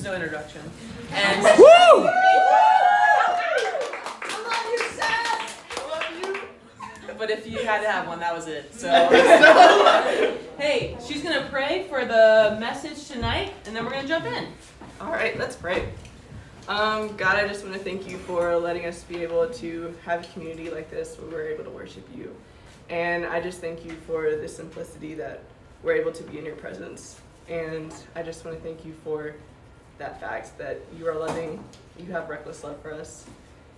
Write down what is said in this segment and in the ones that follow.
no introduction. And Woo! but if you had to have one, that was it. So, hey, she's going to pray for the message tonight, and then we're going to jump in. All right, let's pray. God, I just want to thank you for letting us be able to have a community like this where we're able to worship you. And I just thank you for the simplicity that we're able to be in your presence. And I just want to thank you for that fact that you are loving, you have reckless love for us.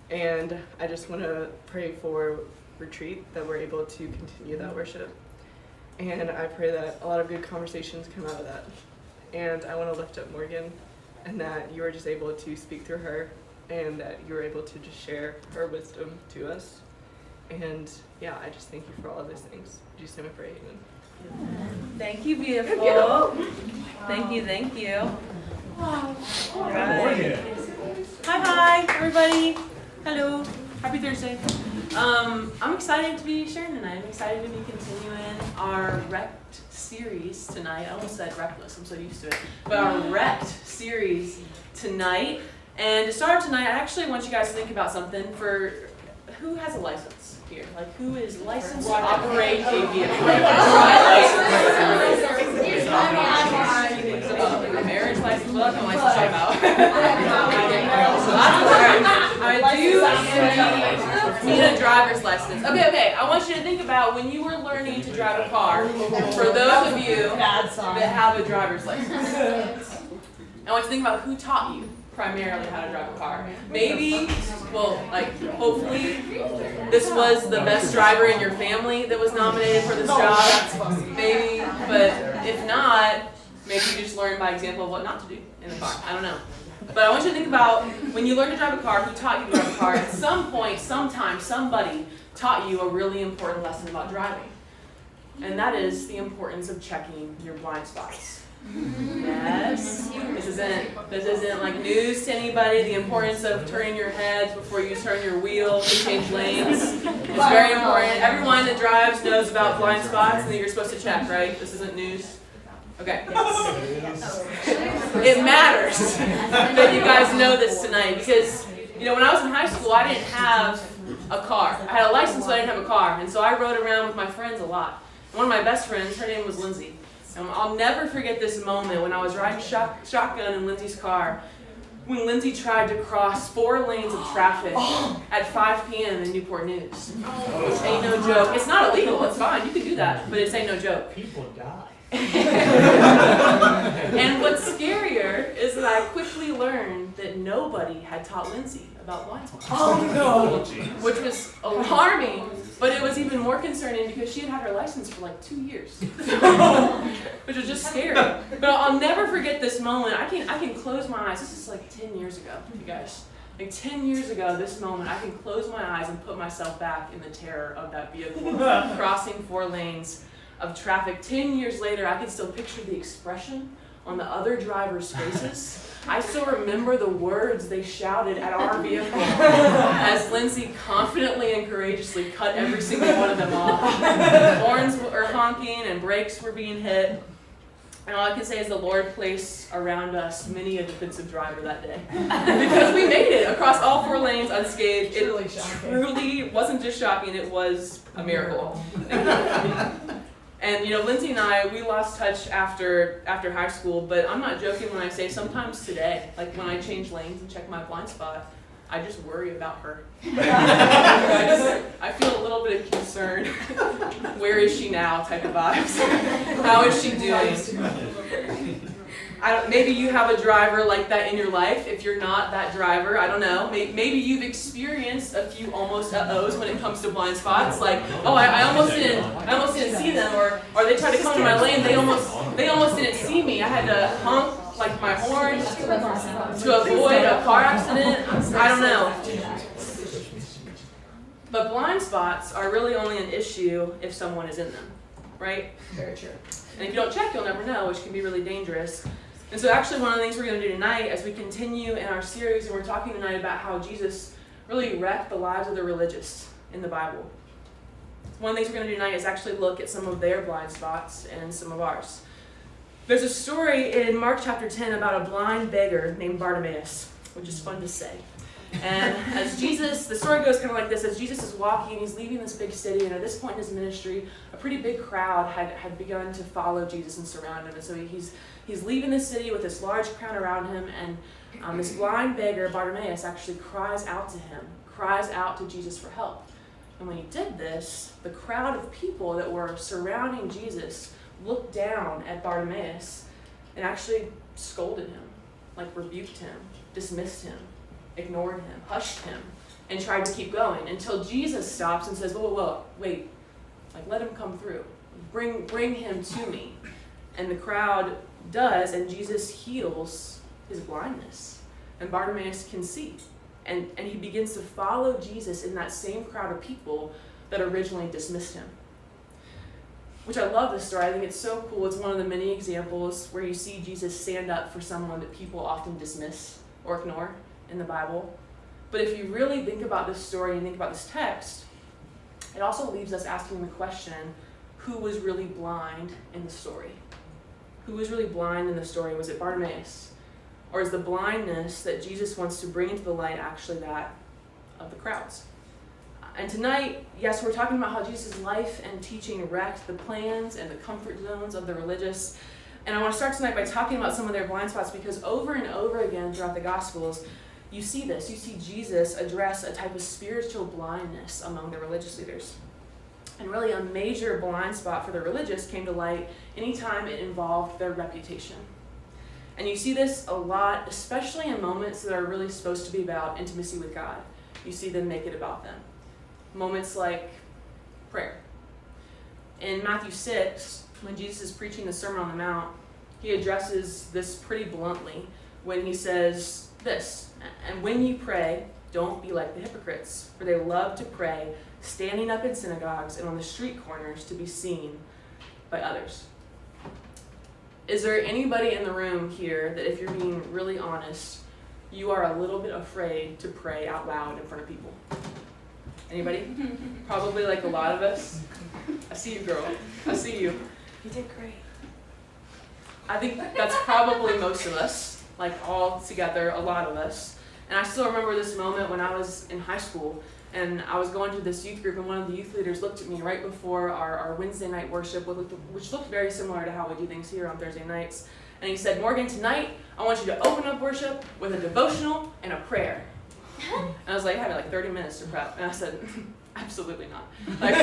And I just want to pray for retreat, that we're able to continue that worship. And I pray that a lot of good conversations come out of that. And I want to lift up Morgan, and that you are just able to speak through her, and that you are able to just share her wisdom to us. And yeah, I just thank you for all of these things. In Jesus' name I pray, amen. Thank you, beautiful. Thank you, thank you. All right. Hi, everybody. Hello. Happy Thursday. I'm excited to be sharing tonight. I'm excited to be continuing our Wrecked series tonight. I almost said Reckless, I'm so used to it. But our Wrecked series tonight. And to start tonight, I actually want you guys to think about something. For who has a license here? Like, who is licensed to operate a vehicle? A marriage license? What kind of license are you about? I do need a driver's license. Okay. I want you to think about when you were learning to drive a car, for those of you that have a driver's license. I want you to think about who taught you primarily how to drive a car. Maybe, well, like, hopefully, this was the best driver in your family that was nominated for this job. Maybe, but if not, maybe you just learned by example of what not to do in the car. I don't know. But I want you to think about when you learn to drive a car, who taught you to drive a car. At some point, sometime, somebody taught you a really important lesson about driving. And that is the importance of checking your blind spots. Yes. This isn't like news to anybody. The importance of turning your head before you turn your wheel to change lanes is very important. Everyone that drives knows about blind spots and that you're supposed to check, right? This isn't news. Okay. It matters that you guys know this tonight because, you know, when I was in high school, I didn't have a car. I had a license, but I didn't have a car. And so I rode around with my friends a lot. One of my best friends, her name was Lindsay. And I'll never forget this moment when I was riding shotgun in Lindsay's car when Lindsay tried to cross 4 lanes of traffic at 5 p.m. in Newport News. Which ain't no joke. It's not illegal. It's fine. You can do that. But it ain't no joke. People die. And what's scarier is that I quickly learned that nobody had taught Lindsay about blind spots. Oh no! Which was alarming, but it was even more concerning because she had had her license for like 2 years. Which was just scary. But I'll never forget this moment. I can close my eyes. This is like 10 years ago, you guys. Like 10 years ago, this moment, I can close my eyes and put myself back in the terror of that vehicle crossing 4 lanes of traffic. 10 years later, I can still picture the expression on the other drivers' faces. I still remember the words they shouted at our vehicle as Lindsay confidently and courageously cut every single one of them off. Horns were honking and brakes were being hit. And all I can say is the Lord placed around us many a defensive driver that day. Because we made it across all 4 lanes unscathed. It truly wasn't just shocking, it was a miracle. And you know, Lindsay and I, we lost touch after high school, but I'm not joking when I say sometimes today, like when I change lanes and check my blind spot, I just worry about her. I feel a little bit of concern. Where is she now type of vibes. How is she doing? Maybe you have a driver like that in your life. If you're not that driver, I don't know. Maybe you've experienced a few almost uh-ohs when it comes to blind spots. Like, oh, I almost didn't see them, or they tried to come to my lane. They almost didn't see me. I had to honk like my horn to avoid a car accident. I don't know. But blind spots are really only an issue if someone is in them, right? Very true. And if you don't check, you'll never know, which can be really dangerous. And so actually one of the things we're going to do tonight as we continue in our series, and we're talking tonight about how Jesus really wrecked the lives of the religious in the Bible. One of the things we're going to do tonight is actually look at some of their blind spots and some of ours. There's a story in Mark chapter 10 about a blind beggar named Bartimaeus, which is fun to say. And as Jesus, the story goes kind of like this, as Jesus is walking, he's leaving this big city, and at this point in his ministry, a pretty big crowd had begun to follow Jesus and surround him. And so he's leaving the city with this large crowd around him, and this blind beggar, Bartimaeus, actually cries out to him, cries out to Jesus for help. And when he did this, the crowd of people that were surrounding Jesus looked down at Bartimaeus and actually scolded him, like rebuked him, dismissed him, ignored him, hushed him, and tried to keep going until Jesus stops and says, whoa, wait, like let him come through. Bring him to me. And the crowd does, and Jesus heals his blindness. And Bartimaeus can see. And he begins to follow Jesus in that same crowd of people that originally dismissed him. Which I love this story. I think it's so cool. It's one of the many examples where you see Jesus stand up for someone that people often dismiss or ignore in the Bible. But if you really think about this story and think about this text, it also leaves us asking the question, who was really blind in the story? Who was really blind in the story? Was it Bartimaeus? Or is the blindness that Jesus wants to bring into the light actually that of the crowds? And tonight, yes, we're talking about how Jesus' life and teaching wrecked the plans and the comfort zones of the religious. And I want to start tonight by talking about some of their blind spots, because over and over again throughout the Gospels, you see this. You see Jesus address a type of spiritual blindness among the religious leaders. And really a major blind spot for the religious came to light anytime it involved their reputation. And you see this a lot, especially in moments that are really supposed to be about intimacy with God. You see them make it about them. Moments like prayer. In Matthew 6, when Jesus is preaching the Sermon on the Mount, he addresses this pretty bluntly when he says this, and when you pray, don't be like the hypocrites, for they love to pray, standing up in synagogues and on the street corners to be seen by others. Is there anybody in the room here that, if you're being really honest, you are a little bit afraid to pray out loud in front of people? Anybody? Probably like a lot of us. I see you, girl. I see you. You did great. I think that's probably most of us, like all together, a lot of us. And I still remember this moment when I was in high school, and I was going to this youth group, and one of the youth leaders looked at me right before our Wednesday night worship, which looked very similar to how we do things here on Thursday nights. And he said, Morgan, tonight I want you to open up worship with a devotional and a prayer. And I was like, I had like 30 minutes to prep. And I said, absolutely not. Like,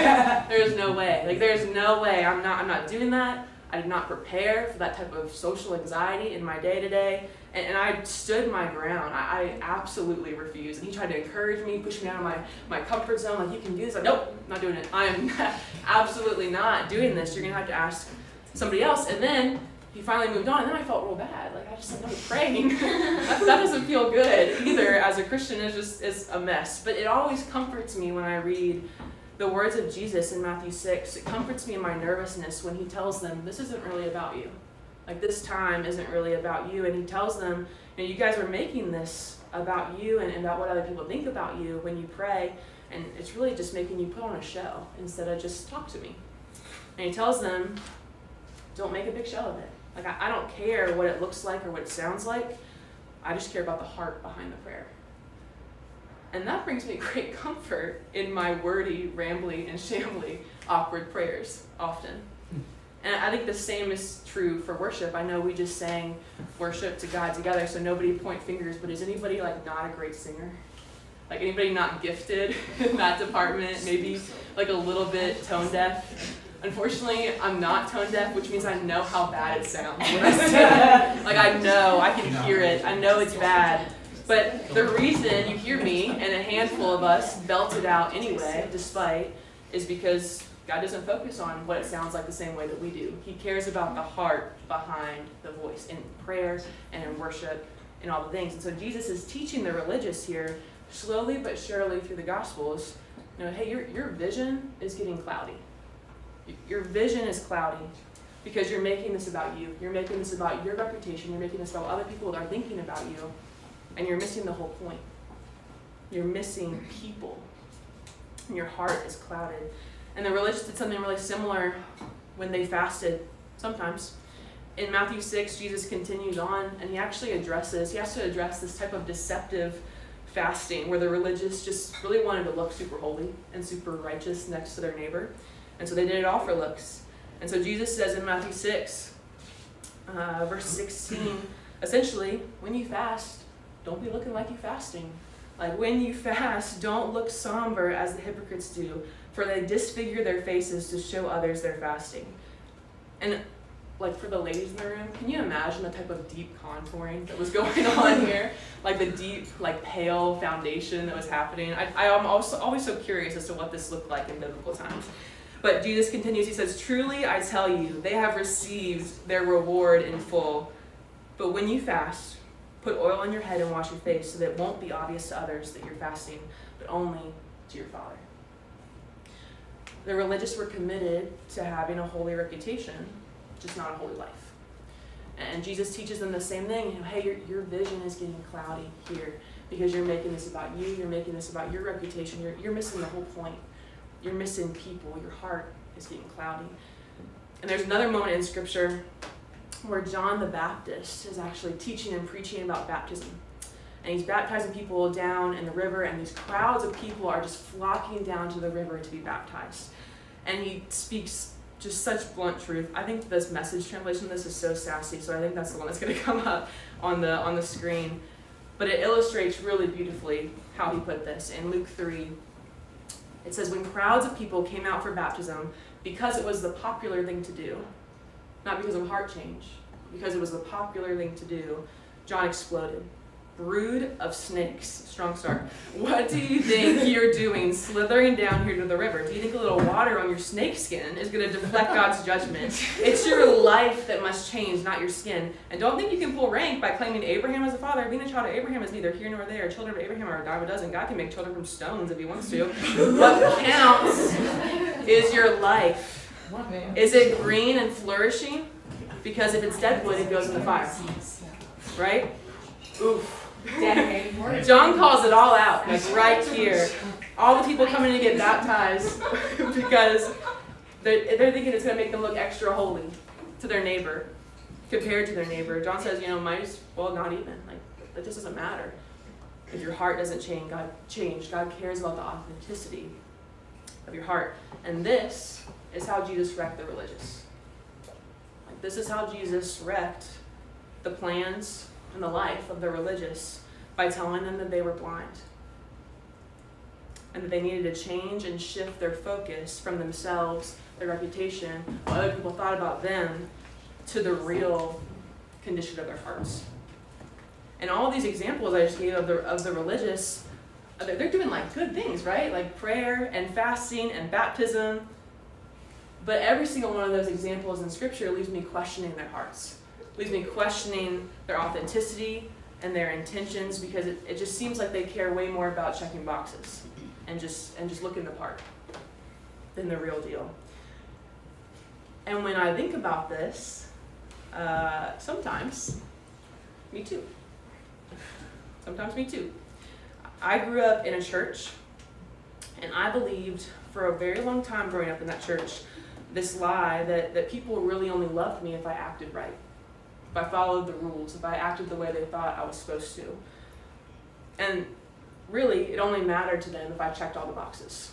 there's no way. Like, there's no way. I'm not doing that. I did not prepare for that type of social anxiety in my day-to-day. And I stood my ground. I absolutely refused. And he tried to encourage me, push me out of my comfort zone. Like, you can do this. Like, nope, not doing it. I am absolutely not doing this. You're going to have to ask somebody else. And then he finally moved on, and then I felt real bad. Like, I just started praying. that doesn't feel good either. As a Christian, it's a mess. But it always comforts me when I read the words of Jesus in Matthew 6. It comforts me in my nervousness when he tells them, this isn't really about you. Like, this time isn't really about you. And he tells them, you guys are making this about you and about what other people think about you when you pray. And it's really just making you put on a show instead of just talk to me. And he tells them, don't make a big show of it. Like, I don't care what it looks like or what it sounds like. I just care about the heart behind the prayer. And that brings me great comfort in my wordy, rambly, and shambly, awkward prayers often. And I think the same is true for worship. I know we just sang worship to God together, so nobody point fingers, but is anybody like not a great singer? Like, anybody not gifted in that department? Maybe like a little bit tone deaf? Unfortunately, I'm not tone deaf, which means I know how bad it sounds when I sing it. Like, I know, I can hear it. I know it's bad. But the reason you hear me and a handful of us belt it out anyway, despite, is because God doesn't focus on what it sounds like the same way that we do. He cares about the heart behind the voice in prayer and in worship and all the things. And so Jesus is teaching the religious here, slowly but surely through the Gospels, hey, your vision is getting cloudy. Your vision is cloudy because you're making this about you. You're making this about your reputation. You're making this about what other people are thinking about you. And you're missing the whole point. You're missing people. And your heart is clouded. And the religious did something really similar when they fasted sometimes. In Matthew 6, Jesus continues on, and he has to address this type of deceptive fasting where the religious just really wanted to look super holy and super righteous next to their neighbor. And so they did it all for looks. And so Jesus says in Matthew 6, verse 16, essentially, when you fast, don't be looking like you're fasting. Like when you fast, don't look somber as the hypocrites do, for they disfigure their faces to show others they're fasting. And like for the ladies in the room, can you imagine the type of deep contouring that was going on here? Like the deep, like pale foundation that was happening. I'm also always so curious as to what this looked like in biblical times. But Jesus continues, he says, "Truly I tell you, they have received their reward in full. But when you fast, put oil on your head and wash your face so that it won't be obvious to others that you're fasting, but only to your Father." The religious were committed to having a holy reputation, just not a holy life. And Jesus teaches them the same thing. You know, hey, your vision is getting cloudy here because you're making this about you. You're making this about your reputation. You're missing the whole point. You're missing people. Your heart is getting cloudy. And there's another moment in Scripture where John the Baptist is actually teaching and preaching about baptism. And he's baptizing people down in the river, and these crowds of people are just flocking down to the river to be baptized. And he speaks just such blunt truth. I think this Message translation of this is so sassy, so I think that's the one that's going to come up on the screen. But it illustrates really beautifully how he put this. In Luke 3, it says, "When crowds of people came out for baptism, because it was the popular thing to do, not because of heart change, because it was the popular thing to do, John exploded. 'Brood of snakes,' strong start. What do you think you're doing slithering down here to the river? Do you think a little water on your snake skin is going to deflect God's judgment? It's your life that must change, not your skin. And don't think you can pull rank by claiming Abraham as a father. Being a child of Abraham is neither here nor there. Children of Abraham are a dime a dozen. God can make children from stones if he wants to. What counts is your life. Is it green and flourishing? Because if it's dead wood, it goes in the fire. Right? Oof. John calls it all out, like right here. All the people coming to get baptized because they're thinking it's going to make them look extra holy to their neighbor, compared to their neighbor. John says, might as well not even. Like, that just doesn't matter. If your heart doesn't change, God cares about the authenticity of your heart. And this is how Jesus wrecked the religious. Like, this is how Jesus wrecked the plans and the life of the religious by telling them that they were blind and that they needed to change and shift their focus from themselves, their reputation, what other people thought about them, to the real condition of their hearts. And all these examples I just gave of the religious, they're doing like good things, right? Like prayer and fasting and baptism. But every single one of those examples in Scripture leaves me questioning their hearts. Leaves me questioning their authenticity and their intentions, because it just seems like they care way more about checking boxes and just looking the part than the real deal. And when I think about this, sometimes, me too. Sometimes me too. I grew up in a church, and I believed for a very long time growing up in that church this lie that people really only loved me if I acted right. If I followed the rules, if I acted the way they thought I was supposed to. And really, it only mattered to them if I checked all the boxes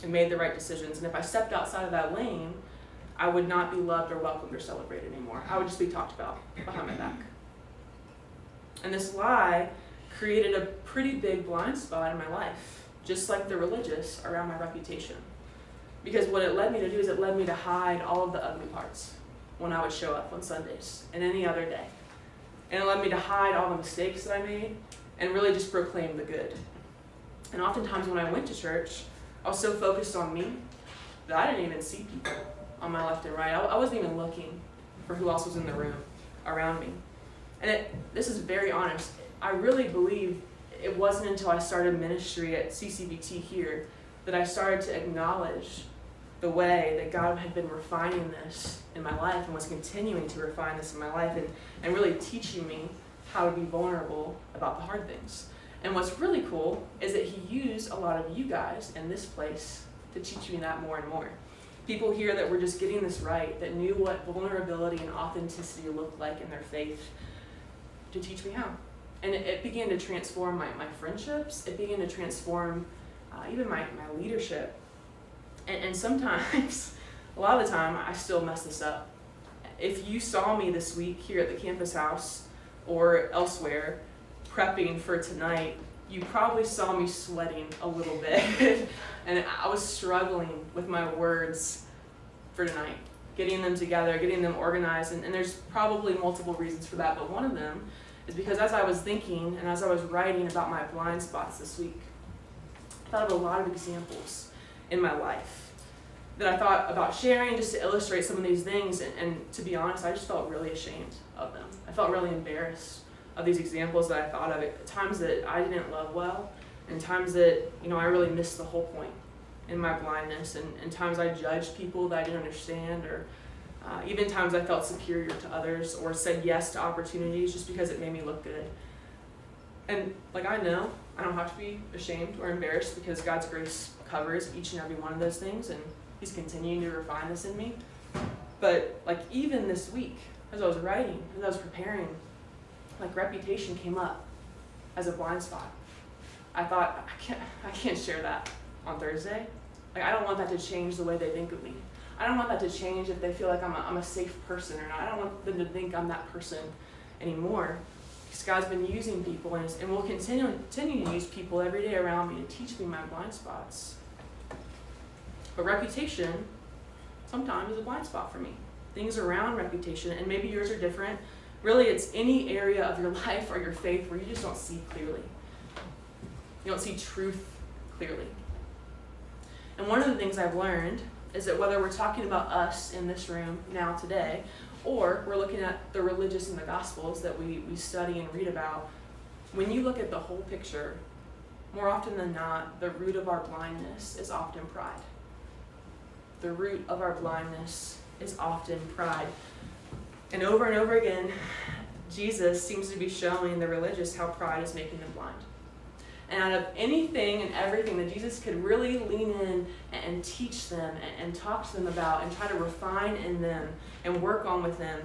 and made the right decisions. And if I stepped outside of that lane, I would not be loved or welcomed or celebrated anymore. I would just be talked about behind my back. And this lie created a pretty big blind spot in my life, just like the religious, around my reputation. Because what it led me to do is it led me to hide all of the ugly parts when I would show up on Sundays and any other day. And it led me to hide all the mistakes that I made and really just proclaim the good. And oftentimes when I went to church, I was so focused on me that I didn't even see people on my left and right. I wasn't even looking for who else was in the room around me. And this is very honest. I really believe it wasn't until I started ministry at CCBT here that I started to acknowledge the way that God had been refining this in my life and was continuing to refine this in my life and really teaching me how to be vulnerable about the hard things. And what's really cool is that he used a lot of you guys in this place to teach me that more and more. People here that were just getting this right, that knew what vulnerability and authenticity looked like in their faith, to teach me how. And it began to transform my friendships. It began to transform even my leadership. And sometimes, a lot of the time, I still mess this up. If you saw me this week here at the campus house or elsewhere prepping for tonight, you probably saw me sweating a little bit. And I was struggling with my words for tonight, getting them together, getting them organized. And there's probably multiple reasons for that, but one of them is because as I was thinking and as I was writing about my blind spots this week, I thought of a lot of examples in my life that I thought about sharing just to illustrate some of these things. And to be honest, I just felt really ashamed of them. I felt really embarrassed of these examples that I thought of at times that I didn't love well, and times that, I really missed the whole point in my blindness, and times I judged people that I didn't understand, or even times I felt superior to others or said yes to opportunities just because it made me look good. And I know I don't have to be ashamed or embarrassed because God's grace covers each and every one of those things, and He's continuing to refine this in me. But even this week, as I was writing, as I was preparing, reputation came up as a blind spot. I thought, I can't share that on Thursday. I don't want that to change the way they think of me. I don't want that to change if they feel like I'm a safe person or not. I don't want them to think I'm that person anymore. Because God's been using people and will continue to use people every day around me to teach me my blind spots. But reputation sometimes is a blind spot for me. Things around reputation, and maybe yours are different. Really, it's any area of your life or your faith where you just don't see clearly. You don't see truth clearly. And one of the things I've learned is that whether we're talking about us in this room now today, or we're looking at the religious in the Gospels that we study and read about, when you look at the whole picture, more often than not, the root of our blindness is often pride. The root of our blindness is often pride. And over again, Jesus seems to be showing the religious how pride is making them blind. And out of anything and everything that Jesus could really lean in and teach them and talk to them about and try to refine in them and work on with them,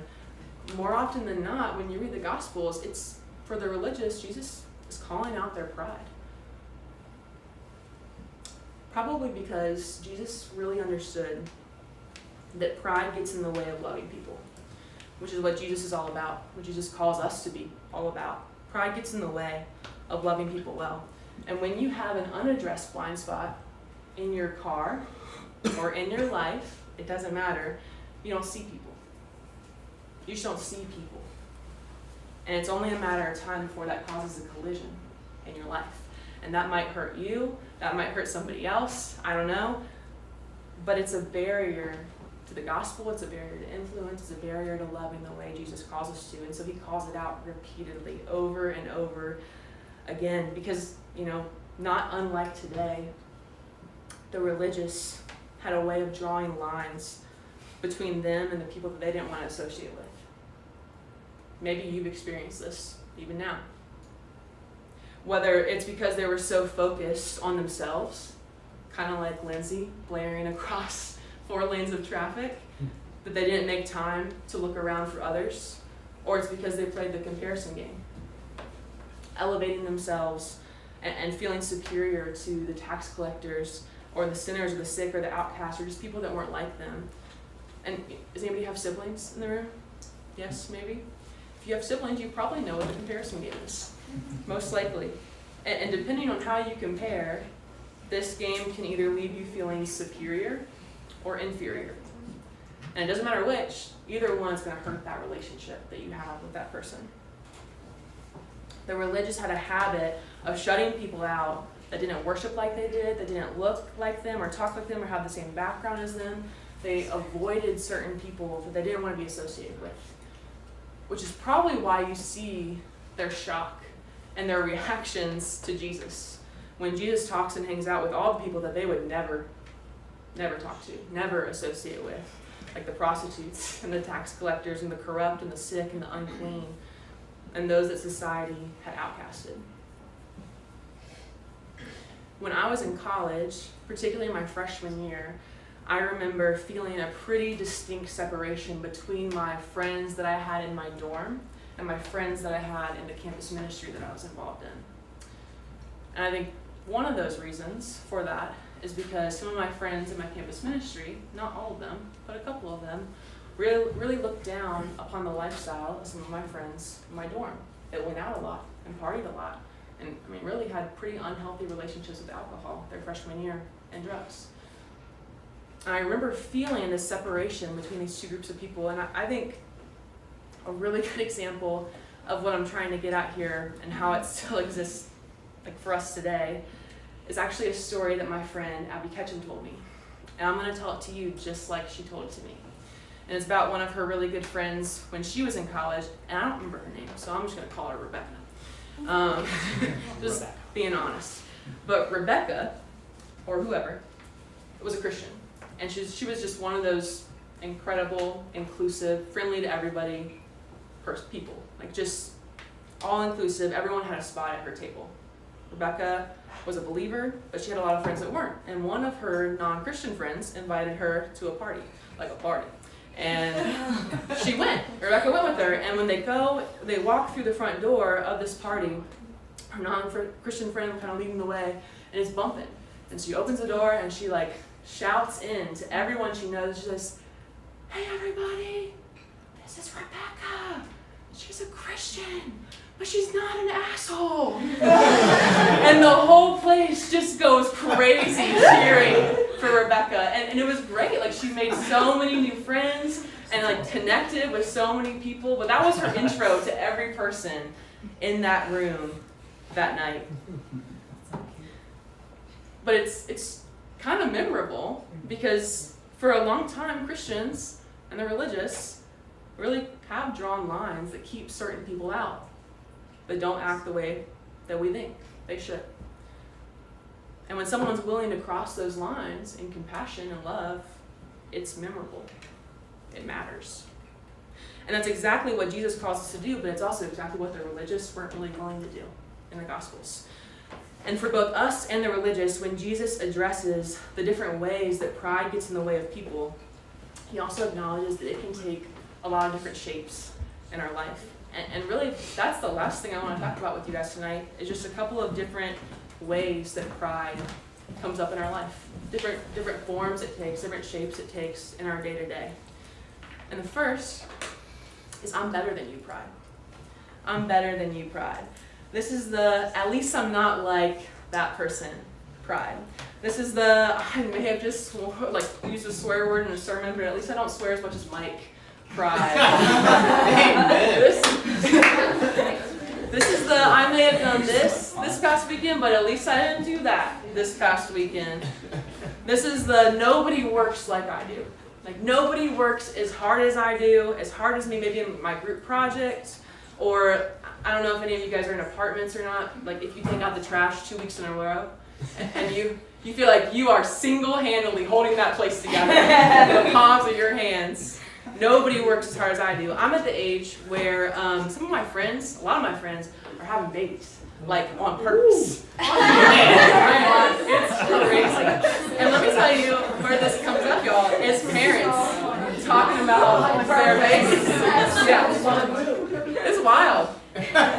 more often than not, when you read the Gospels, it's for the religious, Jesus is calling out their pride. Probably because Jesus really understood that pride gets in the way of loving people, which is what Jesus is all about, what Jesus calls us to be all about. Pride gets in the way of loving people well. And when you have an unaddressed blind spot in your car or in your life, it doesn't matter, you don't see people. You just don't see people. And it's only a matter of time before that causes a collision in your life. And that might hurt you, that might hurt somebody else, I don't know. But it's a barrier to the gospel, it's a barrier to influence, it's a barrier to loving the way Jesus calls us to. And so He calls it out repeatedly, over and over again, because, not unlike today, the religious had a way of drawing lines between them and the people that they didn't want to associate with. Maybe you've experienced this even now. Whether it's because they were so focused on themselves, kind of like Lindsay blaring across 4 lanes of traffic, that they didn't make time to look around for others, or it's because they played the comparison game, elevating themselves and feeling superior to the tax collectors or the sinners or the sick or the outcasts or just people that weren't like them. And does anybody have siblings in the room? Yes, maybe? If you have siblings, you probably know what the comparison game is, most likely. And depending on how you compare, this game can either leave you feeling superior or inferior. And it doesn't matter which, either one is going to hurt that relationship that you have with that person. The religious had a habit of shutting people out that didn't worship like they did, that didn't look like them or talk like them or have the same background as them. They avoided certain people that they didn't want to be associated with, which is probably why you see their shock and their reactions to Jesus. When Jesus talks and hangs out with all the people that they would never talk to, never associate with, like the prostitutes and the tax collectors and the corrupt and the sick and the unclean, and those that society had outcasted. When I was in college, particularly my freshman year, I remember feeling a pretty distinct separation between my friends that I had in my dorm and my friends that I had in the campus ministry that I was involved in. And I think one of those reasons for that is because some of my friends in my campus ministry, not all of them, but a couple of them, really looked down upon the lifestyle of some of my friends in my dorm that went out a lot and partied a lot, and really had pretty unhealthy relationships with alcohol their freshman year and drugs. And I remember feeling this separation between these two groups of people, and I think a really good example of what I'm trying to get at here and how it still exists for us today is actually a story that my friend Abby Ketchum told me. And I'm going to tell it to you just like she told it to me. And it's about one of her really good friends when she was in college, and I don't remember her name, so I'm just going to call her Rebecca. Just being honest. But Rebecca, or whoever, was a Christian. And she was just one of those incredible, inclusive, friendly to everybody people. Just all-inclusive. Everyone had a spot at her table. Rebecca was a believer, but she had a lot of friends that weren't. And one of her non-Christian friends invited her to a party. And she went. Rebecca went with her. And when they walk through the front door of this party, her non-Christian friend kind of leading the way, and it's bumping. And she opens the door and she shouts in to everyone she knows. She says, "Hey everybody, this is Rebecca. She's a Christian, but she's not an asshole." And the whole place just goes crazy cheering for Rebecca. And it was great. She made so many new friends and connected with so many people. But that was her intro to every person in that room that night. But it's kind of memorable because for a long time, Christians and the religious really have drawn lines that keep certain people out, that don't act the way that we think they should. And when someone's willing to cross those lines in compassion and love, it's memorable. It matters. And that's exactly what Jesus calls us to do, but it's also exactly what the religious weren't really willing to do in the Gospels. And for both us and the religious, when Jesus addresses the different ways that pride gets in the way of people, he also acknowledges that it can take a lot of different shapes in our life. And really, that's the last thing I want to talk about with you guys tonight, is just a couple of different ways that pride comes up in our life. Different forms it takes, different shapes it takes in our day-to-day. And the first is I'm better than you pride. I'm better than you pride. This is the, at least I'm not like that person pride. This is the, I may have just used a swear word in a sermon, but at least I don't swear as much as Mike pride. This is the, I may have done this past weekend, but at least I didn't do that this past weekend. This is the nobody works like I do. Nobody works as hard as I do, as hard as me, maybe in my group project, or I don't know if any of you guys are in apartments or not. If you take out the trash 2 weeks in a row, and you feel like you are single-handedly holding that place together in the palms of your hands. Nobody works as hard as I do. I'm at the age where some of my friends, a lot of my friends, are having babies, on purpose. It's crazy. And let me tell you where this comes up, y'all. It's parents talking about their babies. Yeah, it's wild.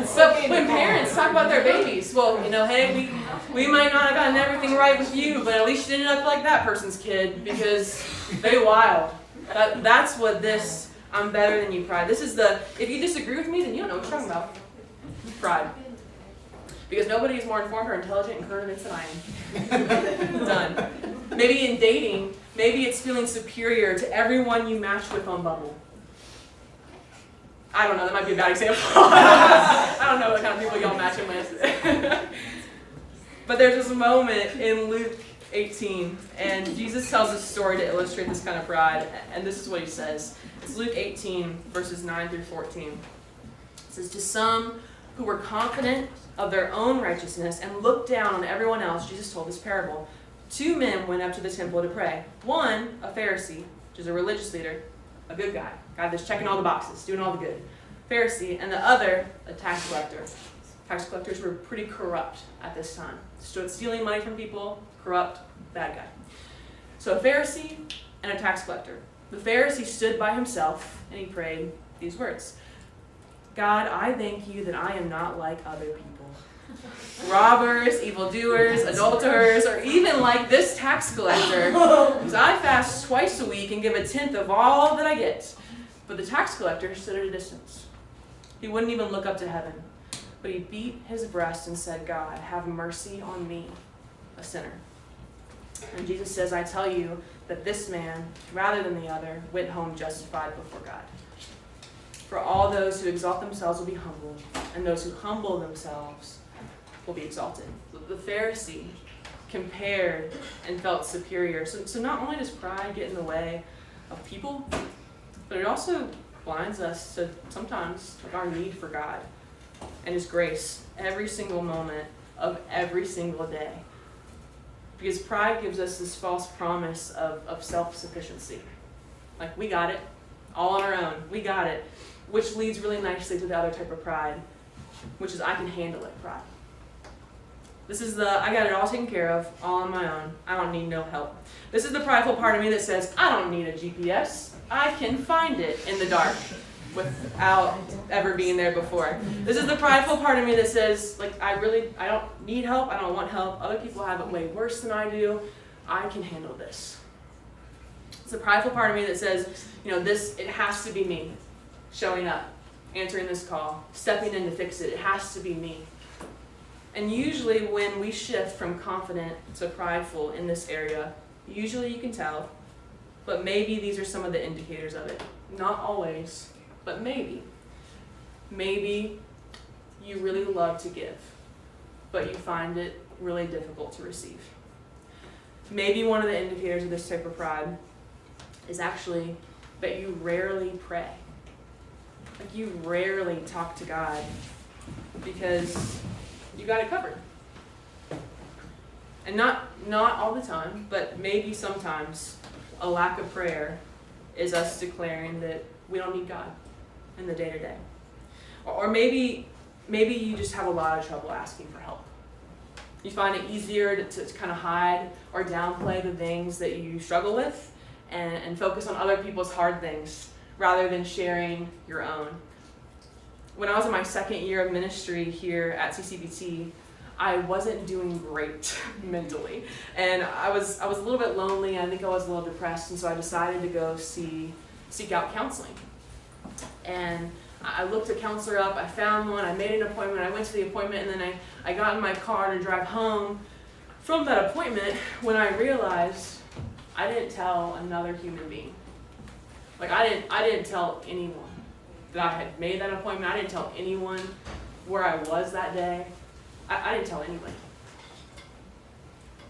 So when parents talk about their babies, well, hey, we might not have gotten everything right with you, but at least you didn't end up like that person's kid, because they wild. That's what this I'm better than you pride. This is the, if you disagree with me, then you don't know what you're talking about. Pride. Because nobody is more informed or intelligent and current than I am. Done. Maybe in dating, maybe it's feeling superior to everyone you match with on Bumble. I don't know, that might be a bad example. I don't know what kind of people y'all matching with. But there's this moment in Luke 18, and Jesus tells a story to illustrate this kind of pride, and this is what he says. It's Luke 18, verses 9 through 14. It says, "To some who were confident of their own righteousness and looked down on everyone else, Jesus told this parable. 2 men went up to the temple to pray. One, a Pharisee, which is a religious leader, a good guy that's checking all the boxes, doing all the good, Pharisee, and the other, a tax collector. Tax collectors were pretty corrupt at this time. Stealing money from people, corrupt, bad guy. So a Pharisee and a tax collector. The Pharisee stood by himself and he prayed these words. God, I thank you that I am not like other people. Robbers, evildoers, adulterers, or even like this tax collector, because I fast twice a week and give a tenth of all that I get. But the tax collector stood at a distance. He wouldn't even look up to heaven, but he beat his breast and said, God, have mercy on me, a sinner. And Jesus says, I tell you that this man, rather than the other, went home justified before God. For all those who exalt themselves will be humbled, and those who humble themselves will be exalted. The Pharisee compared and felt superior. So not only does pride get in the way of people, but it also blinds us to sometimes our need for God and His grace every single moment of every single day. Because pride gives us this false promise of self-sufficiency. Like, we got it, all on our own, we got it. Which leads really nicely to the other type of pride, which is I can handle it pride. This is the, I got it all taken care of, all on my own. I don't need no help. This is the prideful part of me that says, I don't need a GPS. I can find it in the dark without ever being there before. This is the prideful part of me that says, like, I don't need help. I don't want help. Other people have it way worse than I do. I can handle this. It's the prideful part of me that says, it has to be me. Showing up, answering this call, stepping in to fix it. It has to be me. And usually when we shift from confident to prideful in this area, usually you can tell, but maybe these are some of the indicators of it. Not always, but maybe. Maybe you really love to give, but you find it really difficult to receive. Maybe one of the indicators of this type of pride is actually that you rarely pray. Like, you rarely talk to God because you got it covered. And not all the time, but maybe sometimes a lack of prayer is us declaring that we don't need God in the day-to-day. Or maybe you just have a lot of trouble asking for help. You find it easier to kind of hide or downplay the things that you struggle with and focus on other people's hard things rather than sharing your own. When I was in my second year of ministry here at CCBT, I wasn't doing great mentally. And I was a little bit lonely, and I think I was a little depressed, and so I decided to go seek out counseling. And I looked a counselor up, I found one, I made an appointment, I went to the appointment, and then I got in my car to drive home from that appointment when I realized I didn't tell another human being. Like, I didn't tell anyone that I had made that appointment. I didn't tell anyone where I was that day. I didn't tell anybody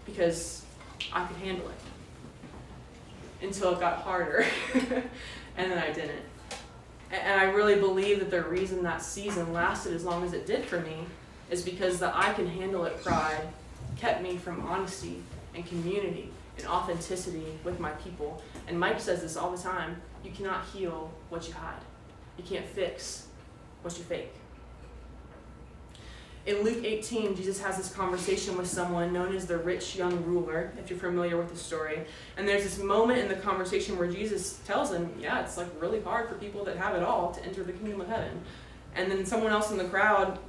because I could handle it until it got harder, and then I didn't. And I really believe that the reason that season lasted as long as it did for me is because the I can handle it pride kept me from honesty and community and authenticity with my people. And Mike says this all the time: you cannot heal what you hide. You can't fix what you fake. In Luke 18, Jesus has this conversation with someone known as the rich young ruler, if you're familiar with the story. And there's this moment in the conversation where Jesus tells him, yeah, it's like really hard for people that have it all to enter the kingdom of heaven. And then someone else in the crowd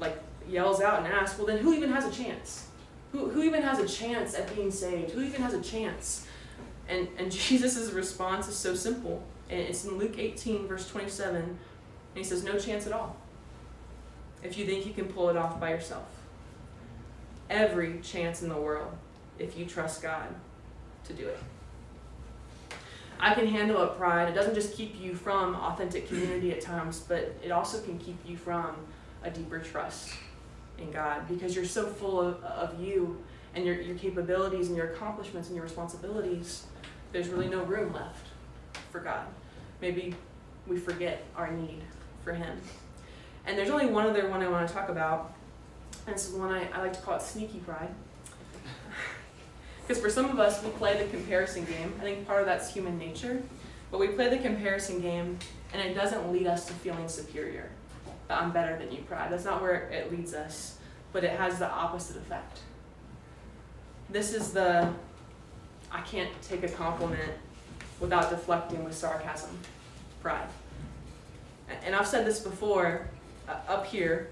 yells out and asks, well, then who even has a chance? Who even has a chance at being saved? Who even has a chance? And Jesus' response is so simple. And it's in Luke 18, verse 27. And he says, no chance at all, if you think you can pull it off by yourself. Every chance in the world if you trust God to do it. I can handle it pride. It doesn't just keep you from authentic community at times, but it also can keep you from a deeper trust in God, because you're so full of you and your capabilities and your accomplishments and your responsibilities. There's really no room left for God. Maybe we forget our need for Him. And there's only one other one I want to talk about, and it's one I like to call it sneaky pride. Because for some of us, we play the comparison game. I think part of that's human nature, but we play the comparison game, and it doesn't lead us to feeling superior. That I'm better than you pride. That's not where it leads us, but it has the opposite effect. This is the I can't take a compliment without deflecting with sarcasm. Pride. And I've said this before up here,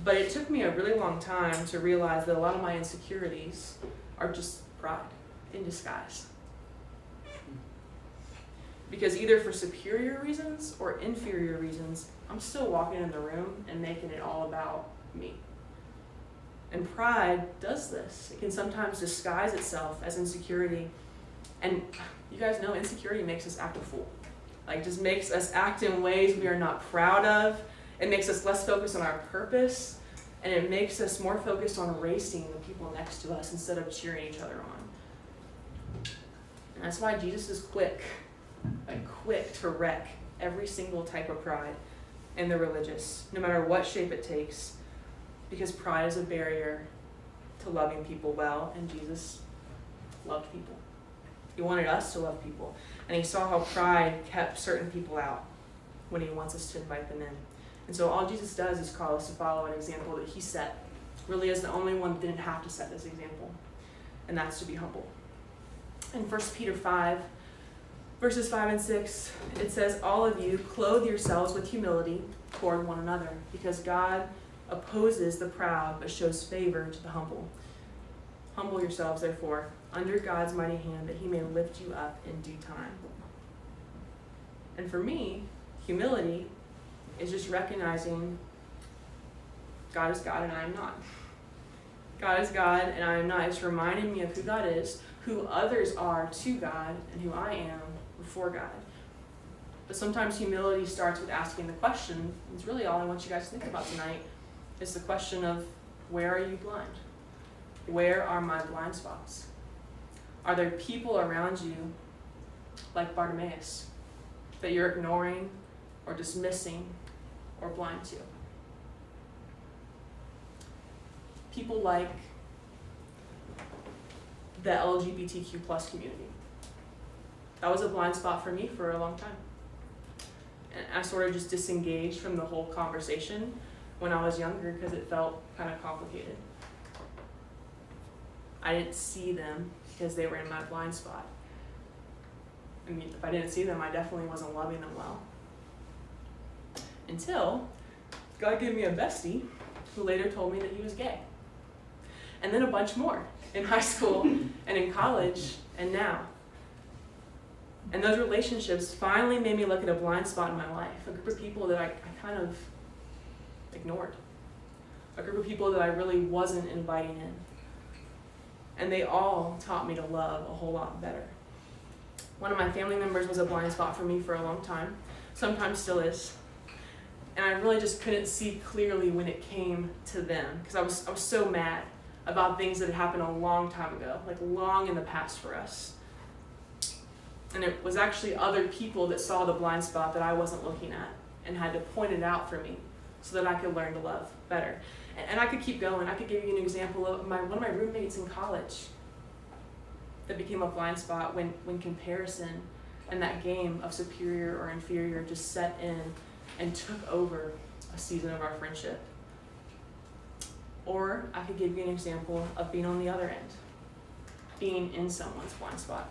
but it took me a really long time to realize that a lot of my insecurities are just pride in disguise. Because either for superior reasons or inferior reasons, I'm still walking in the room and making it all about me. And pride does this. It can sometimes disguise itself as insecurity. And you guys know insecurity makes us act a fool. Like, just makes us act in ways we are not proud of. It makes us less focused on our purpose. And it makes us more focused on racing the people next to us instead of cheering each other on. And that's why Jesus is quick to wreck every single type of pride in the religious, no matter what shape it takes, because pride is a barrier to loving people well, and Jesus loved people. He wanted us to love people, and he saw how pride kept certain people out when he wants us to invite them in. And so all Jesus does is call us to follow an example that he set, really as the only one that didn't have to set this example, and that's to be humble. In 1 Peter 5, verses 5 and 6, it says, "All of you clothe yourselves with humility toward one another, because God opposes the proud but shows favor to the humble. Humble yourselves, therefore, under God's mighty hand, that he may lift you up in due time." And for me, humility is just recognizing God is God and I am not. God is God and I am not. It's reminding me of who God is, who others are to God, and who I am before God. But sometimes humility starts with asking the question, it's really all I want you guys to think about tonight, is the question of, where are you blind? Where are my blind spots? Are there people around you, like Bartimaeus, that you're ignoring or dismissing or blind to? People like the LGBTQ plus community. That was a blind spot for me for a long time. And I sort of just disengaged from the whole conversation when I was younger because it felt kind of complicated. I didn't see them because they were in my blind spot. I mean, if I didn't see them, I definitely wasn't loving them well. Until God gave me a bestie who later told me that he was gay. And then a bunch more in high school and in college and now. And those relationships finally made me look at a blind spot in my life, a group of people that I kind of ignored, a group of people that I really wasn't inviting in. And they all taught me to love a whole lot better. One of my family members was a blind spot for me for a long time, sometimes still is. And I really just couldn't see clearly when it came to them, because I was so mad about things that had happened a long time ago, like long in the past for us. And it was actually other people that saw the blind spot that I wasn't looking at and had to point it out for me so that I could learn to love better. And I could keep going. I could give you an example of one of my roommates in college that became a blind spot when comparison and that game of superior or inferior just set in and took over a season of our friendship. Or I could give you an example of being on the other end, being in someone's blind spot.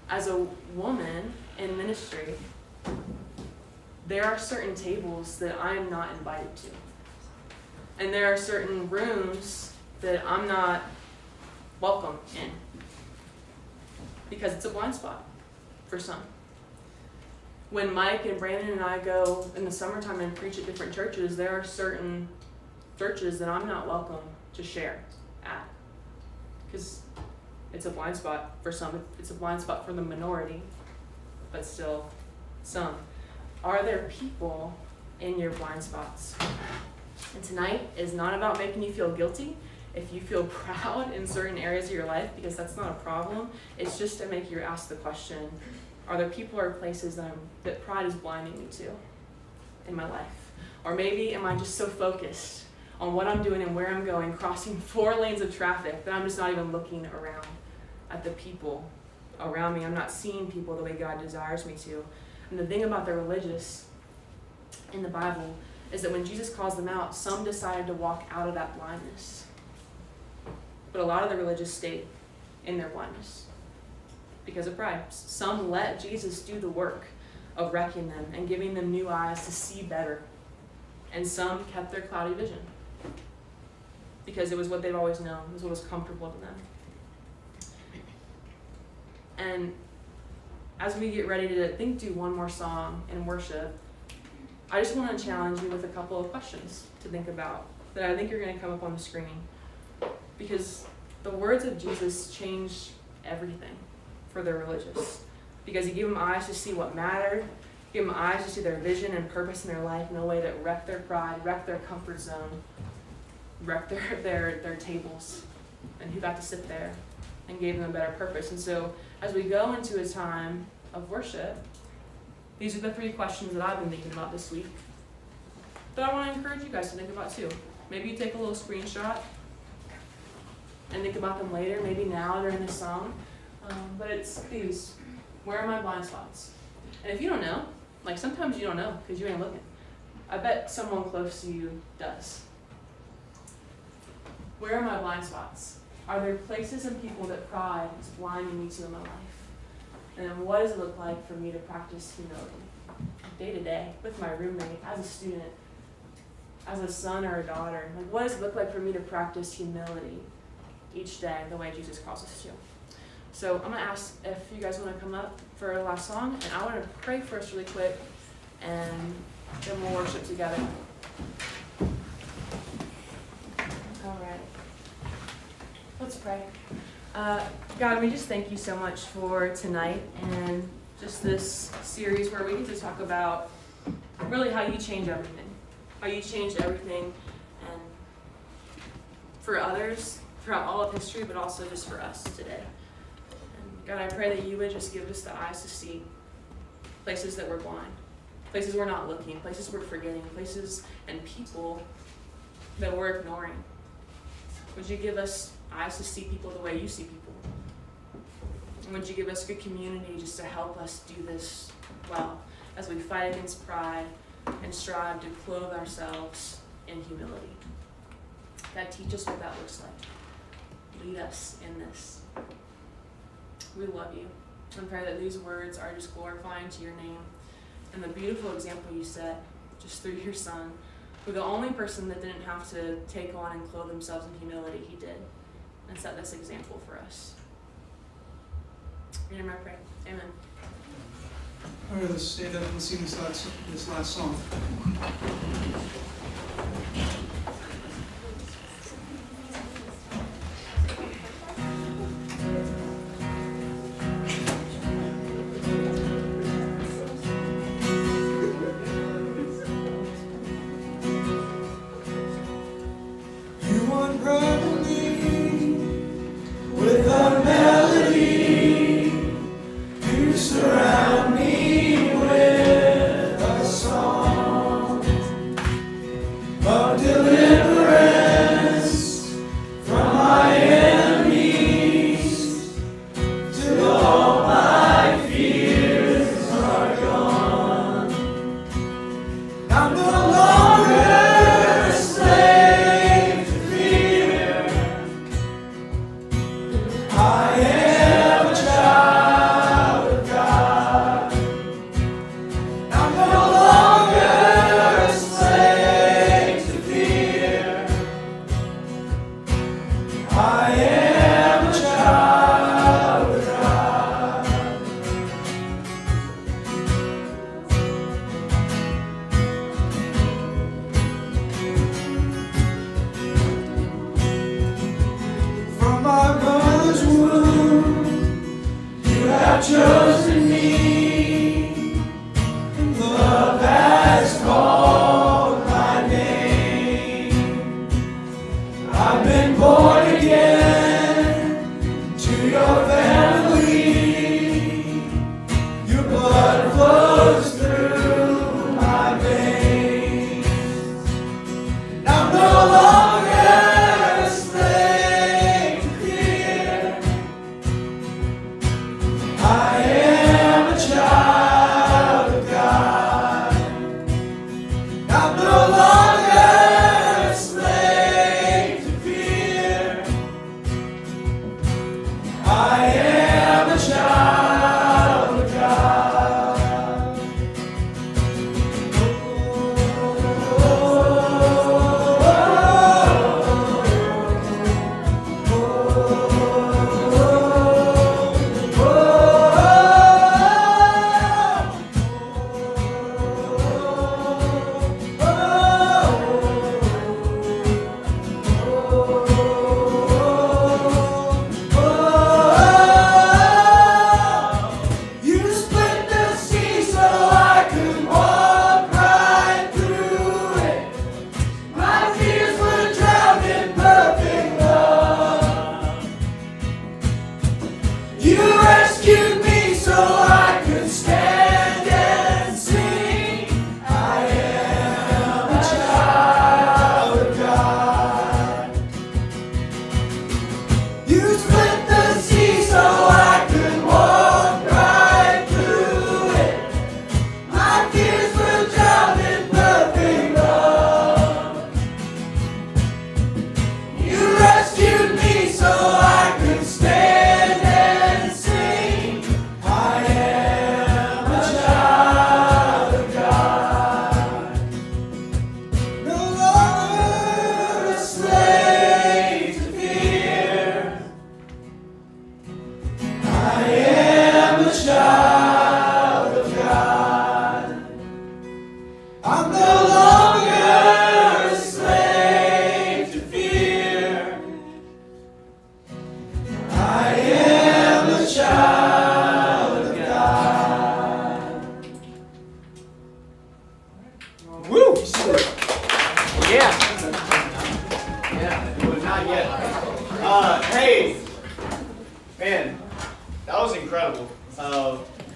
As a woman in ministry, there are certain tables that I'm not invited to. And there are certain rooms that I'm not welcome in, because it's a blind spot for some. When Mike and Brandon and I go in the summertime and preach at different churches, there are certain churches that I'm not welcome to share at, because it's a blind spot for some. It's a blind spot for the minority, but still some. Are there people in your blind spots? And tonight is not about making you feel guilty if you feel proud in certain areas of your life, because that's not a problem. It's just to make you ask the question, are there people or places that pride is blinding me to in my life? Or maybe am I just so focused on what I'm doing and where I'm going, crossing 4 lanes of traffic, that I'm just not even looking around at the people around me. I'm not seeing people the way God desires me to. And the thing about the religious in the Bible is that when Jesus calls them out, some decided to walk out of that blindness. But a lot of the religious stayed. in their blindness because of pride. Some let Jesus do the work of wrecking them and giving them new eyes to see better. And some kept their cloudy vision because it was what they've always known. It was what was comfortable to them. And as we get ready to do one more song in worship, I just want to challenge you with a couple of questions to think about that I think are going to come up on the screen. Because the words of Jesus changed everything for the religious. Because he gave them eyes to see what mattered, gave them eyes to see their vision and purpose in their life in a way that wrecked their pride, wrecked their comfort zone, wrecked their tables, and who got to sit there and gave them a better purpose. And so as we go into a time of worship, these are the 3 questions that I've been thinking about this week that I want to encourage you guys to think about too. Maybe you take a little screenshot and think about them later, maybe now during this song. But it's these. Where are my blind spots? And if you don't know, like sometimes you don't know because you ain't looking. I bet someone close to you does. Where are my blind spots? Are there places and people that pride is blinding me to in my life? And then what does it look like for me to practice humility? Day to day, with my roommate, as a student, as a son or a daughter. Like, what does it look like for me to practice humility each day the way Jesus calls us to? So I'm going to ask if you guys want to come up for a last song, and I want to pray first really quick, and then we'll worship together. All right. Let's pray. God, we just thank you so much for tonight and just this series where we get to talk about really how you change everything. How you changed everything and for others throughout all of history, but also just for us today. And God, I pray that you would just give us the eyes to see places that we're blind, places we're not looking, places we're forgetting, places and people that we're ignoring. Would you give us eyes to see people the way you see people? And would you give us good community just to help us do this well as we fight against pride and strive to clothe ourselves in humility? God, teach us what that looks like. Lead us in this. We love you and pray that these words are just glorifying to your name and the beautiful example you set just through your son, who the only person that didn't have to take on and clothe themselves in humility, he did, and set this example for us. In your name I pray. Amen. All right, let's stand up and sing this last song. Chosen me, love has called my name. I've been born again to your family. Your blood flows through my veins. And I'm no longer a slave to fear. I am a child of God. I'm no longer a slave to fear. But not yet. Hey, man, that was incredible.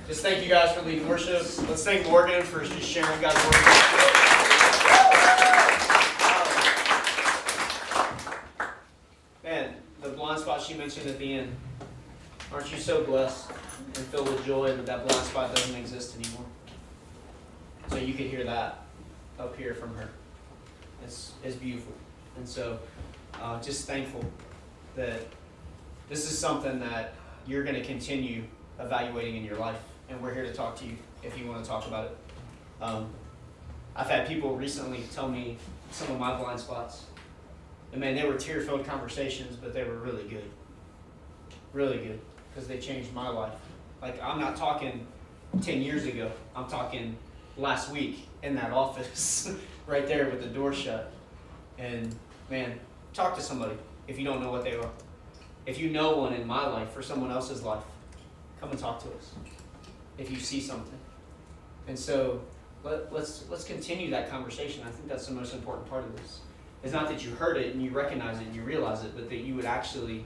Just thank you guys for leading worship. Let's thank Morgan for just sharing God's word. Man, the blind spot she mentioned at the end. Aren't you so blessed and filled with joy that that blind spot doesn't exist anymore? So you could hear that up here from her. It's beautiful. And so just thankful that this is something that you're going to continue evaluating in your life. And we're here to talk to you if you want to talk about it. I've had people recently tell me some of my blind spots. And man, they were tear-filled conversations, but they were really good. Really good. Because they changed my life. Like, I'm not talking 10 years ago. I'm talking last week in that office right there with the door shut. And man, talk to somebody if you don't know what they are. If you know one in my life or someone else's life, come and talk to us if you see something. And so let's continue that conversation. I think that's the most important part of this. It's not that you heard it and you recognize it and you realize it, but that you would actually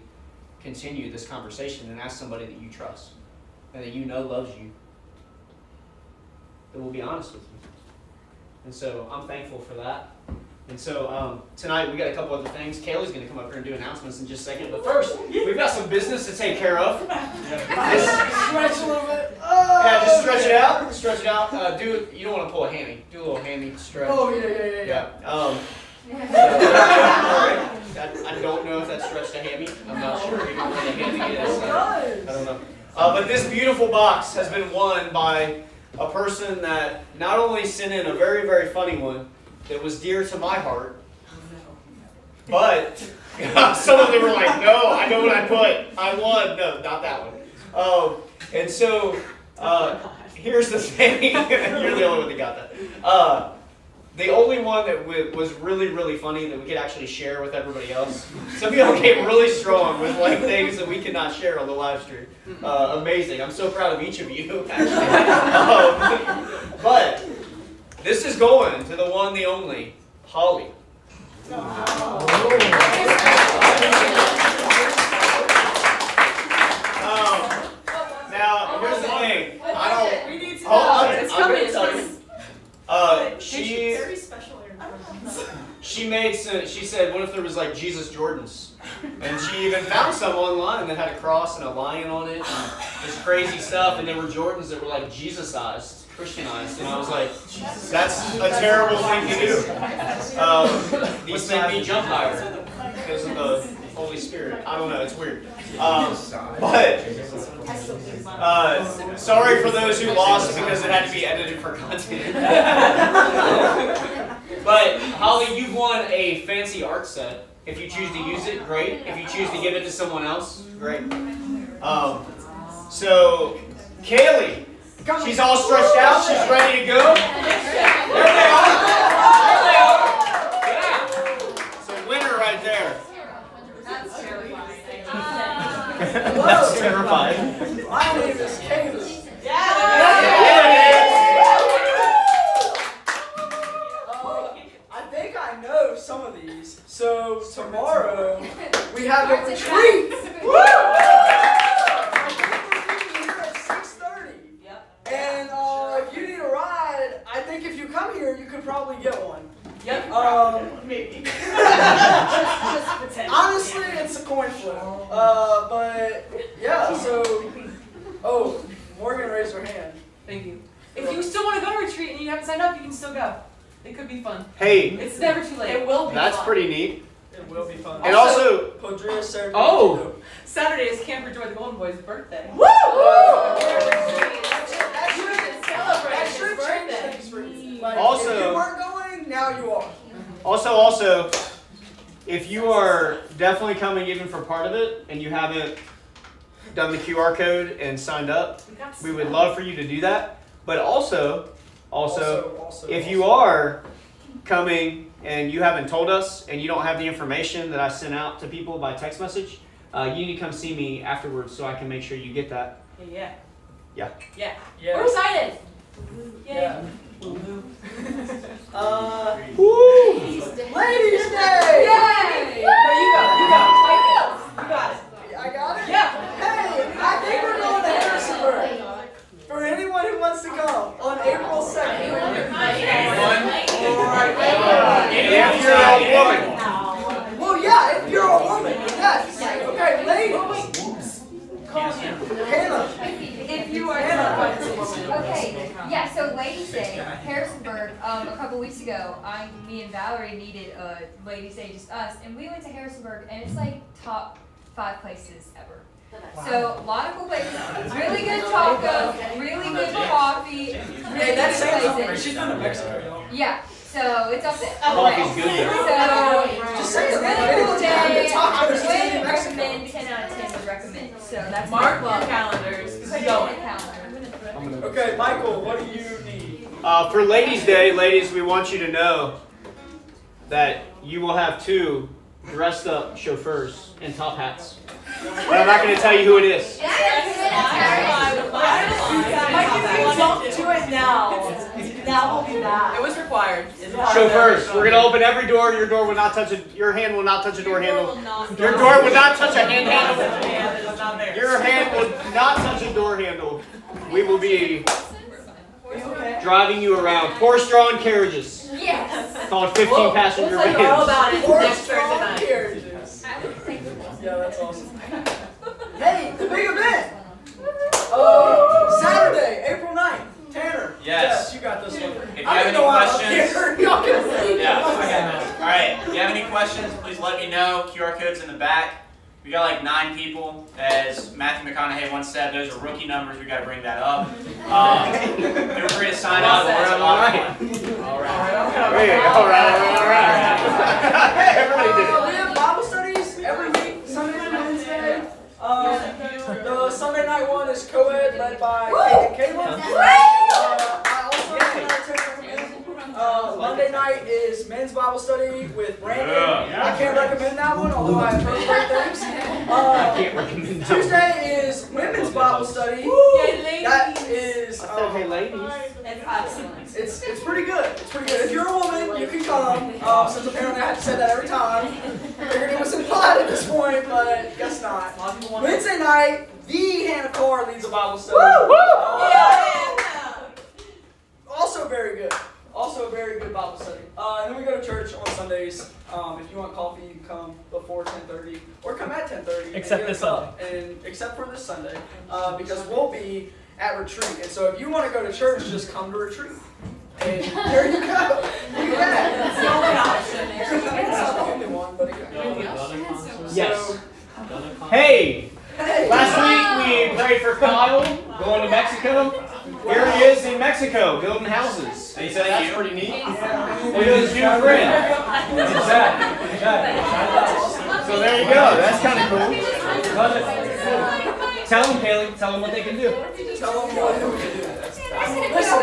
continue this conversation and ask somebody that you trust and that you know loves you, that will be honest with you. And so I'm thankful for that. And so tonight we got a couple other things. Kaylee's going to come up here and do announcements in just a second. But first, we've got some business to take care of. Stretch a little bit. Yeah, just stretch it out. Stretch it out. You don't want to pull a hammy. Do a little hammy stretch. Oh, yeah. I don't know if that stretched a hammy. I'm not sure even what a hammy is. I don't know. But this beautiful box has been won by a person that not only sent in a very, very funny one that was dear to my heart, but some of them were like, no, I know what I put. I won. No, not that one. And so here's the thing. You're the only one that got that. The only one that was really, really funny that we could actually share with everybody else. Some people came really strong with like things that we could not share on the live stream. Amazing. I'm so proud of each of you, actually. But this is going to the one, the only, Holly. Now, here's the thing. It's coming. Very special. She said, what if there was like Jesus Jordans? And she even found some online that had a cross and a lion on it and this crazy stuff. And there were Jordans that were like Jesus-ized, Christianized. And I was like, that's a terrible thing to do. These made me jump higher because of the Holy Spirit. I don't know, it's weird. Sorry for those who lost because it had to be edited for content. But Holly, you've won a fancy art set. If you choose to use it, great. If you choose to give it to someone else, great. So Kaylee, she's all stretched out. She's ready to go. There they are. Yeah. It's a winner right there. That's terrifying. That's terrifying. My name is Kaylee. I think I know some of these. So tomorrow we have a retreat. Woo! Here at 6:30. Yep. And if you need a ride, I think if you come here, you could probably get one. Yep. Maybe. Honestly, it's a coin flip. But yeah. So, Morgan raised her hand. Thank you. If you still want to go to retreat and you haven't signed up, you can still go. It could be fun. Hey, it's never too late. It will be. That's fun. pretty neat. It will be fun. And also Podria Saturday. Oh! Saturday is Camper Joy the Golden Boy's birthday. Woo! That should change things for you. Like, Also, if you weren't going, now you are. Also, if you are definitely coming even for part of it and you haven't done the QR code and signed up, we would love for you to do that. But also, if you are coming and you haven't told us and you don't have the information that I sent out to people by text message, you need to come see me afterwards so I can make sure you get that. Yeah. Yeah. We're excited. Yeah. Woo! Ladies' Day! Yay! No, you got it. You got it. You got it. I got it? Yeah. Hey, I think we're going to Harrisonburg. For anyone who wants to come on April 2nd. If you're a woman. Well, yeah, if you're a woman, yes. Okay, ladies. Hannah. If you are okay, yeah. So Ladies' Day, Harrisonburg. A couple weeks ago, me and Valerie needed a Ladies' Day, just us, and we went to Harrisonburg, and it's like top 5 places ever. So a lot of cool places, really good tacos, really good coffee. Hey, that's saying something. She's been to Mexico, y'all. Yeah. So it's up there. Coffee's good there. So Just say it. really cool day. Tacos, Would she's been to Mexico. recommend 10 out of 10 would recommend. So that's Mark my your calendars. put it on the calendar. Okay, Michael, what do you need? For Ladies' Day, ladies, we want you to know that you will have 2 dressed up chauffeurs in top hats. But I'm not going to tell you who it is. Like, if you jump to it now, that will be bad. It was required. Chauffeurs, we're going to open every door. Your door will not touch your hand will not touch a door handle. Your door will not touch a hand handle. Your hand will not touch a door handle. We will be driving you around. Horse-drawn carriages. Yes. Called 15 passenger We'll tell you all vans. about it next Thursday Horse-drawn night. carriages. I would think Yeah, that's awesome. Hey, the big event! Saturday, April 9th. Tanner. Yes. You got this one. If you have any questions, Y'all can say yeah. All right. If you have any questions, please let me know. QR code's in the back. We got like 9 people. As Matthew McConaughey once said, those are rookie numbers. We got to bring that up. Feel free to sign up. We're a lot of fun. All right. All right. Everybody did it. We have Bible studies every week, Sunday and Wednesday. The Sunday night one is co-ed led by Kate and Caleb. I also recommend. Monday night is men's Bible study with Brandon. I can't recommend that one, although I've heard great things. I can't recommend that. Tuesday is women's Bible study. That is. Hey, ladies. It's pretty good. It's pretty good. If you're a woman, you can come. Since apparently I have to say that every time. Figured it was implied at this point, but guess not. Wednesday night, the Hannah Carr leads a Bible study. Also very good. Also a very good Bible study. And then we go to church on Sundays. If you want coffee, you can come before 10:30 or come at 10:30. Except this Sunday. And except for this Sunday, because we'll be at retreat. And so if you want to go to church, just come to retreat. And there you go. That's the only option there. It's not the only one, but it Yes. Hey! Last week we prayed for Kyle going to Mexico. Here he is in Mexico building houses. He said that's pretty neat. With his new friend. So there you go. That's kind of cool. Tell them, Kaylee. Tell them what they can do. Tell them what we can do. Listen,